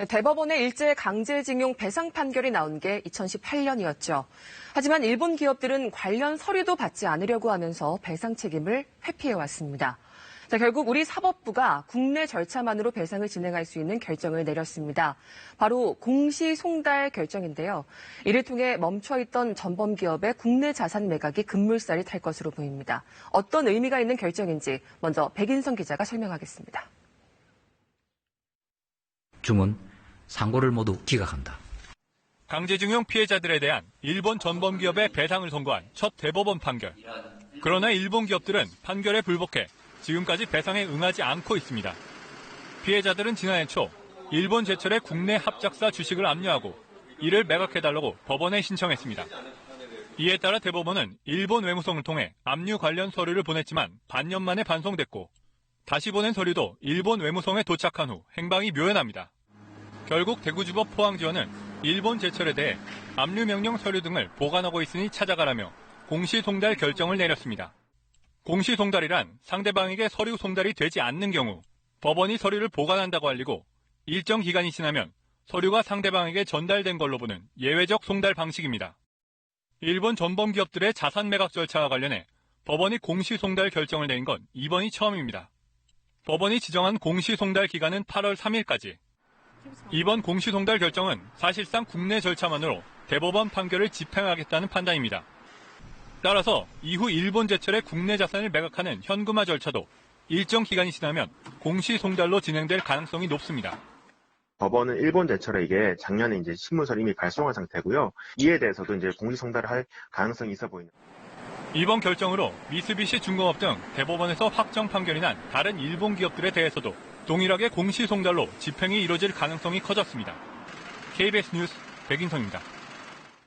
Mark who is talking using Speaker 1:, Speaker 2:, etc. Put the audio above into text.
Speaker 1: 대법원의 일제 강제징용 배상 판결이 나온 게 2018년이었죠. 하지만 일본 기업들은 관련 서류도 받지 않으려고 하면서 배상 책임을 회피해왔습니다. 결국 우리 사법부가 국내 절차만으로 배상을 진행할 수 있는 결정을 내렸습니다. 바로 공시송달 결정인데요. 이를 통해 멈춰있던 전범기업의 국내 자산 매각이 급물살이 탈 것으로 보입니다. 어떤 의미가 있는 결정인지 먼저 백인성 기자가 설명하겠습니다.
Speaker 2: 주문, 상고를 모두 기각한다.
Speaker 3: 강제징용 피해자들에 대한 일본 전범기업의 배상을 선고한 첫 대법원 판결. 그러나 일본 기업들은 판결에 불복해 지금까지 배상에 응하지 않고 있습니다. 피해자들은 지난해 초 일본 제철의 국내 합작사 주식을 압류하고 이를 매각해달라고 법원에 신청했습니다. 이에 따라 대법원은 일본 외무성을 통해 압류 관련 서류를 보냈지만 반년 만에 반송됐고 다시 보낸 서류도 일본 외무성에 도착한 후 행방이 묘연합니다. 결국 대구지법 포항지원은 일본 제철에 대해 압류 명령 서류 등을 보관하고 있으니 찾아가라며 공시송달 결정을 내렸습니다. 공시송달이란 상대방에게 서류 송달이 되지 않는 경우 법원이 서류를 보관한다고 알리고 일정 기간이 지나면 서류가 상대방에게 전달된 걸로 보는 예외적 송달 방식입니다. 일본 전범기업들의 자산 매각 절차와 관련해 법원이 공시송달 결정을 내린 건 이번이 처음입니다. 법원이 지정한 공시송달 기간은 8월 3일까지. 이번 공시송달 결정은 사실상 국내 절차만으로 대법원 판결을 집행하겠다는 판단입니다. 따라서 이후 일본 제철의 국내 자산을 매각하는 현금화 절차도 일정 기간이 지나면 공시송달로 진행될 가능성이 높습니다.
Speaker 4: 법원은 일본 제철에게 작년에 신문서를 이미 발송한 상태고요. 이에 대해서도 공시송달을 할 가능성이 있어 보입니다.
Speaker 3: 이번 결정으로 미쓰비시 중공업 등 대법원에서 확정 판결이 난 다른 일본 기업들에 대해서도 동일하게 공시송달로 집행이 이루어질 가능성이 커졌습니다. KBS 뉴스 백인성입니다.